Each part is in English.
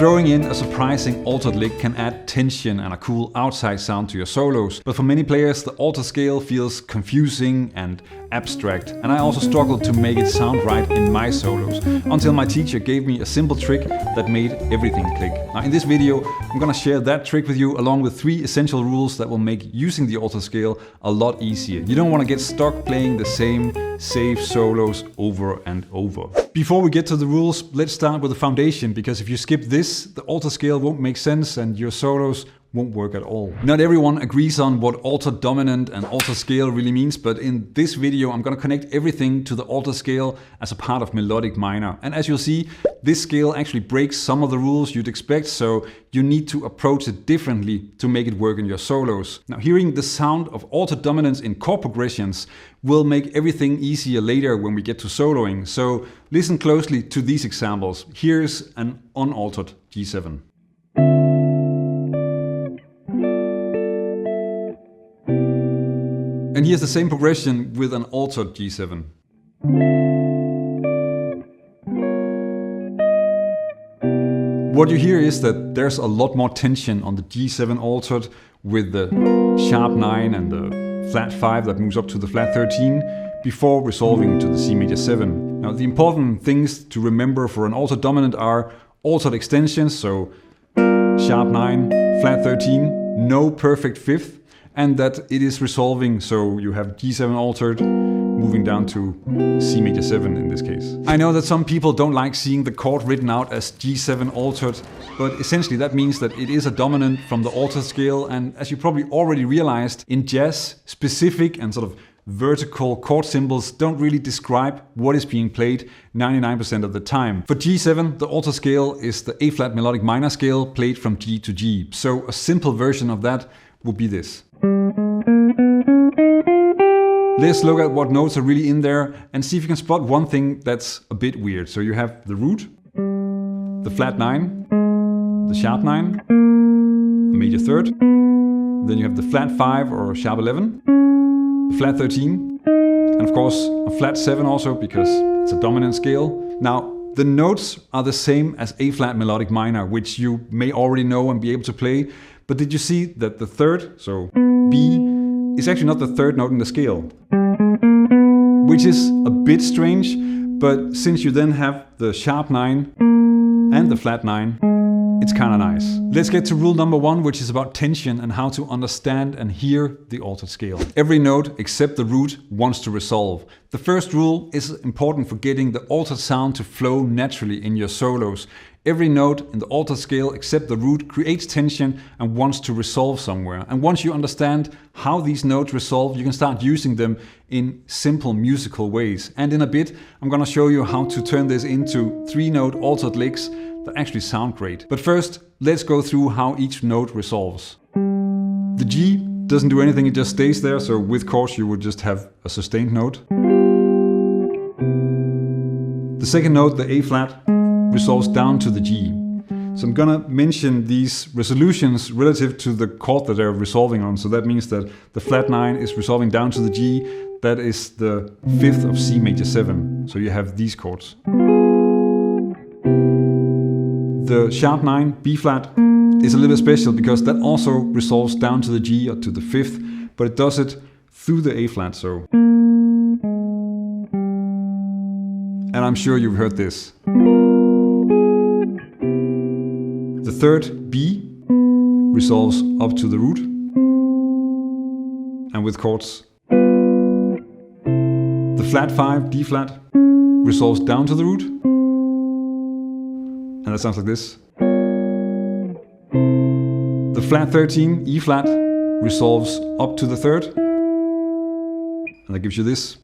Throwing in a surprising altered lick can add tension and a cool outside sound to your solos, but for many players the altered scale feels confusing and abstract, and I also struggled to make it sound right in my solos, until my teacher gave me a simple trick that made everything click. Now in this video I'm gonna share that trick with you, along with 3 essential rules that will make using the altered scale a lot easier. You don't want to get stuck playing the same safe solos over and over. Before we get to the rules, let's start with the foundation, because if you skip this, the altered scale won't make sense and your solos won't work at all. Not everyone agrees on what altered dominant and altered scale really means, but in this video I'm gonna connect everything to the altered scale as a part of melodic minor. And as you'll see, this scale actually breaks some of the rules you'd expect, so you need to approach it differently to make it work in your solos. Now, hearing the sound of altered dominance in chord progressions will make everything easier later when we get to soloing, so listen closely to these examples. Here's an unaltered G7. And here's the same progression with an altered G7. What you hear is that there's a lot more tension on the G7 altered, with the sharp 9 and the flat 5 that moves up to the flat 13 before resolving to the C major 7. Now the important things to remember for an altered dominant are altered extensions, so sharp 9, flat 13, no perfect 5th, and that it is resolving, so you have G7 altered moving down to C major 7 in this case. I know that some people don't like seeing the chord written out as G7 altered, but essentially that means that it is a dominant from the altered scale, and as you probably already realized, in jazz, specific and sort of vertical chord symbols don't really describe what is being played 99% of the time. For G7, the altered scale is the A-flat melodic minor scale played from G to G, so a simple version of that would be this. Let's look at what notes are really in there and see if you can spot one thing that's a bit weird. So you have the root, the flat 9, the sharp 9, a major 3rd, then you have the flat 5 or sharp 11, the flat 13, and of course a flat 7 also, because it's a dominant scale. Now the notes are the same as A-flat melodic minor, which you may already know and be able to play, but did you see that the 3rd, so B, is actually not the 3rd note in the scale? Which is a bit strange, but since you then have the sharp 9 and the flat 9, it's kinda nice. Let's get to rule number 1, which is about tension and how to understand and hear the altered scale. Every note except the root wants to resolve. The first rule is important for getting the altered sound to flow naturally in your solos. Every note in the altered scale except the root creates tension and wants to resolve somewhere. And once you understand how these notes resolve, you can start using them in simple musical ways. And in a bit, I'm gonna show you how to turn this into 3-note altered licks that actually sound great. But first, let's go through how each note resolves. The G doesn't do anything, it just stays there, so with chords you would just have a sustained note. The second note, the A-flat, resolves down to the G. So I'm gonna mention these resolutions relative to the chord that they're resolving on. So that means that the flat 9 is resolving down to the G, that is the 5th of C major 7. So you have these chords. The sharp 9, B flat, is a little bit special because that also resolves down to the G or to the 5th, but it does it through the A flat, so. And I'm sure you've heard this. The 3rd, B, resolves up to the root, and with chords. The flat 5, D flat, resolves down to the root, and that sounds like this. The flat 13, E flat, resolves up to the 3rd, and that gives you this.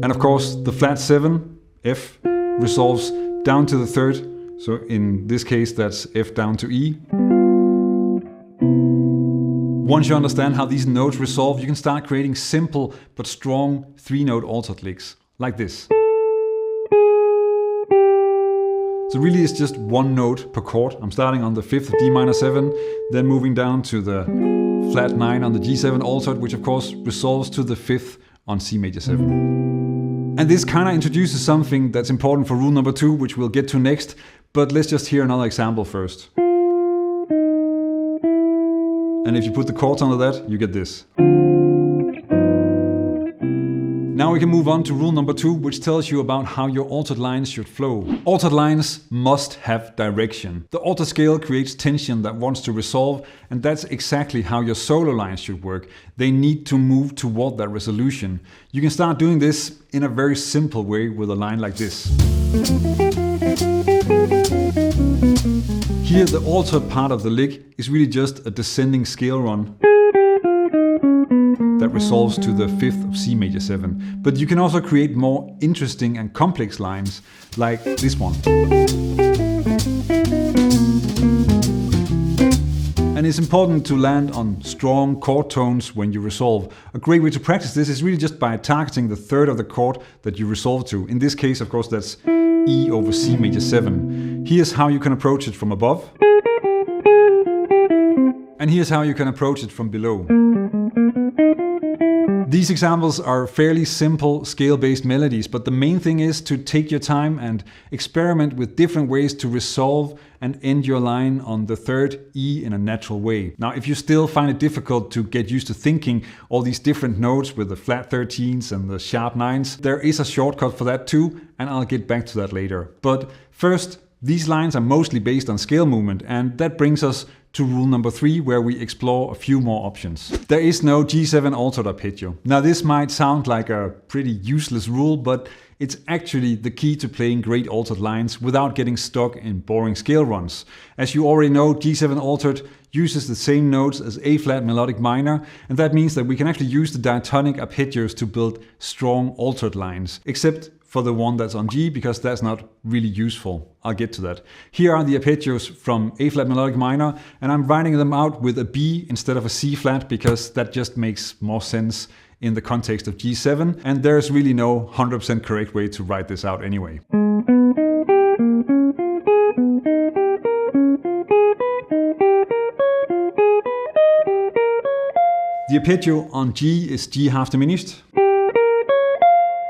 And of course, the flat 7, F, resolves down to the 3rd, so in this case that's F down to E. Once you understand how these notes resolve, you can start creating simple but strong 3-note altered licks, like this. So really it's just 1 note per chord. I'm starting on the 5th of D minor 7, then moving down to the flat 9 on the G7 altered, which of course resolves to the 5th on C major 7. And this kind of introduces something that's important for rule number 2, which we'll get to next, but let's just hear another example first. And if you put the chords under that, you get this. Now we can move on to rule number 2, which tells you about how your altered lines should flow. Altered lines must have direction. The altered scale creates tension that wants to resolve, and that's exactly how your solo lines should work. They need to move toward that resolution. You can start doing this in a very simple way with a line like this. Here the altered part of the lick is really just a descending scale run that resolves to the 5th of C major 7. But you can also create more interesting and complex lines, like this one. And it's important to land on strong chord tones when you resolve. A great way to practice this is really just by targeting the 3rd of the chord that you resolve to. In this case, of course, that's E over C major 7. Here's how you can approach it from above. And here's how you can approach it from below. These examples are fairly simple scale-based melodies, but the main thing is to take your time and experiment with different ways to resolve and end your line on the 3rd E in a natural way. Now, if you still find it difficult to get used to thinking all these different notes with the flat 13s and the sharp 9s, there is a shortcut for that too, and I'll get back to that later. But first, these lines are mostly based on scale movement, and that brings us to rule number 3, where we explore a few more options. There is no G7 altered arpeggio. Now this might sound like a pretty useless rule, but it's actually the key to playing great altered lines without getting stuck in boring scale runs. As you already know, G7 altered uses the same notes as A-flat melodic minor, and that means that we can actually use the diatonic arpeggios to build strong altered lines, except for the one that's on G, because that's not really useful. I'll get to that. Here are the arpeggios from A-flat melodic minor, and I'm writing them out with a B instead of a C-flat because that just makes more sense in the context of G7, and there's really no 100% correct way to write this out anyway. The arpeggio on G is G half diminished.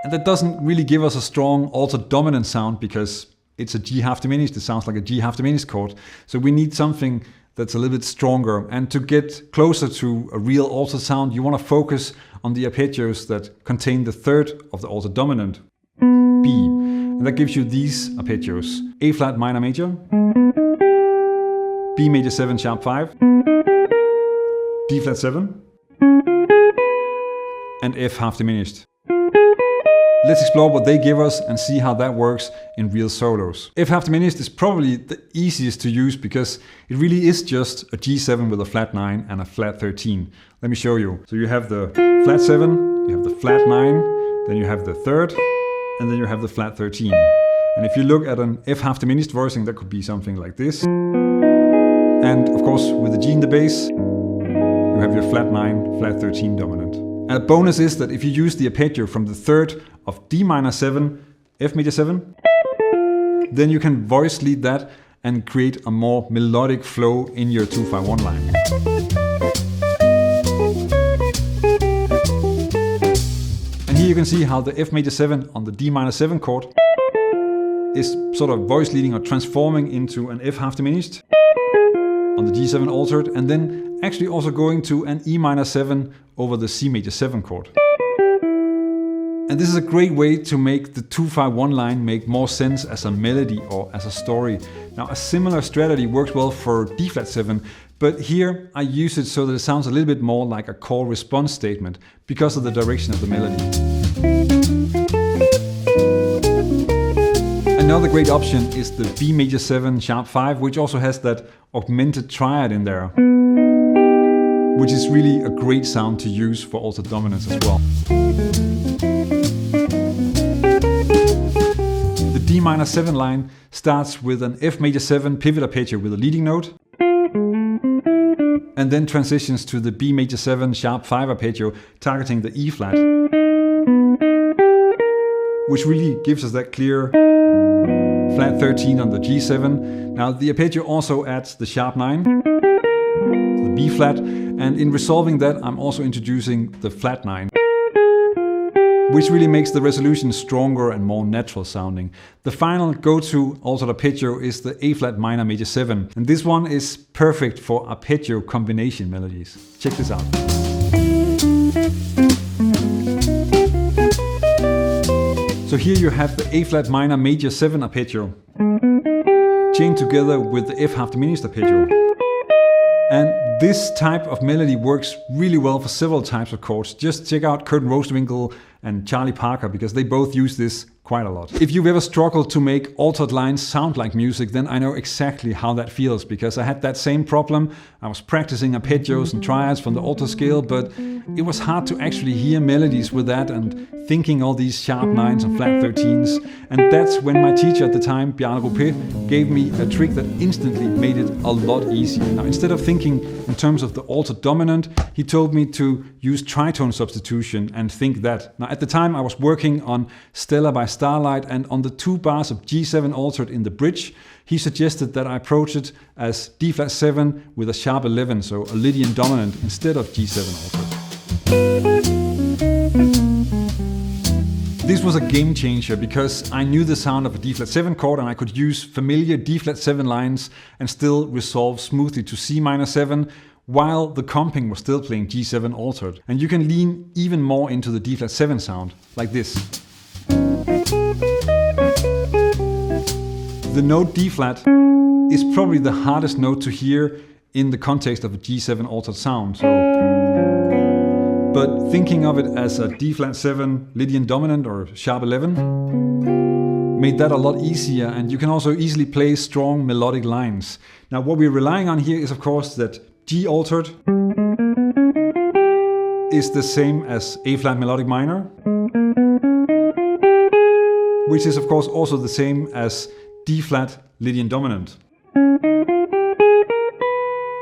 And that doesn't really give us a strong altered dominant sound because it's a G half diminished. It sounds like a G half diminished chord. So we need something that's a little bit stronger. And to get closer to a real altered sound, you want to focus on the arpeggios that contain the 3rd of the altered dominant, B. And that gives you these arpeggios: A flat minor major, B major 7 sharp 5, D flat 7, and F half diminished. Let's explore what they give us and see how that works in real solos. F half diminished is probably the easiest to use because it really is just a G7 with a flat 9 and a flat 13. Let me show you. So you have the flat 7, you have the flat 9, then you have the 3rd, and then you have the flat 13. And if you look at an F half diminished voicing, that could be something like this. And of course, with the G in the bass, you have your flat 9, flat 13 dominant. And a bonus is that if you use the arpeggio from the 3rd of D minor 7, F major 7, then you can voice lead that and create a more melodic flow in your 2-5-1 line. And here you can see how the F major 7 on the D minor 7 chord is sort of voice leading or transforming into an F half diminished on the G7 altered, and then actually also going to an E minor 7 over the C major 7 chord. And this is a great way to make the 2-5-1 line make more sense as a melody or as a story. Now, a similar strategy works well for D flat 7, but here I use it so that it sounds a little bit more like a call response statement because of the direction of the melody. Another great option is the B major 7 sharp 5, which also has that augmented triad in there, which is really a great sound to use for altered dominance as well. The D minor 7 line starts with an F major 7 pivot arpeggio with a leading note, and then transitions to the B major 7 sharp 5 arpeggio targeting the E flat, which really gives us that clear flat 13 on the G7. Now the arpeggio also adds the sharp 9, the B flat, and in resolving that I'm also introducing the flat 9, which really makes the resolution stronger and more natural sounding. The final go-to altered arpeggio is the A-flat minor major 7, and this one is perfect for arpeggio combination melodies. Check this out. So here you have the A-flat minor major 7 arpeggio chained together with the F-half diminished arpeggio. And this type of melody works really well for several types of chords. Just check out Kurt Rosewinkle and Charlie Parker, because they both use this quite a lot. If you've ever struggled to make altered lines sound like music, then I know exactly how that feels, because I had that same problem. I was practicing arpeggios and triads from the alto scale, but it was hard to actually hear melodies with that and thinking all these sharp 9s and flat 13s. And that's when my teacher at the time, Bjarne Ruppe, gave me a trick that instantly made it a lot easier. Now, instead of thinking in terms of the altered dominant, he told me to use tritone substitution and think that. Now, at the time I was working on Stella by Starlight, and on the 2 bars of G7 altered in the bridge, he suggested that I approach it as D-flat 7 with a sharp 11, so a Lydian dominant instead of G7 altered. This was a game changer, because I knew the sound of a D-flat 7 chord, and I could use familiar D-flat 7 lines and still resolve smoothly to C minor 7, while the comping was still playing G7 altered. And you can lean even more into the D-flat 7 sound, like this. The note D-flat is probably the hardest note to hear in the context of a G7 altered sound. But thinking of it as a D-flat 7 Lydian dominant or sharp 11 made that a lot easier, and you can also easily play strong melodic lines. Now, what we're relying on here is, of course, that G altered is the same as A-flat melodic minor, which is of course also the same as D-flat Lydian dominant.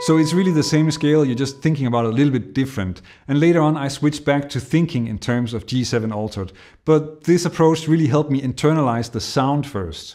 So it's really the same scale, you're just thinking about it a little bit different. And later on I switched back to thinking in terms of G7 altered. But this approach really helped me internalize the sound first.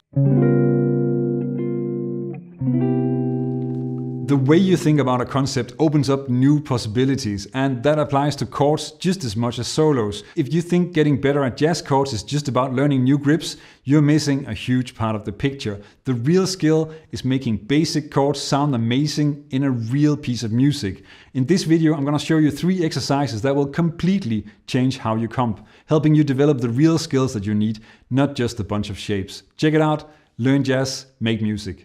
The way you think about a concept opens up new possibilities, and that applies to chords just as much as solos. If you think getting better at jazz chords is just about learning new grips, you're missing a huge part of the picture. The real skill is making basic chords sound amazing in a real piece of music. In this video, I'm going to show you 3 exercises that will completely change how you comp, helping you develop the real skills that you need, not just a bunch of shapes. Check it out, learn jazz, make music.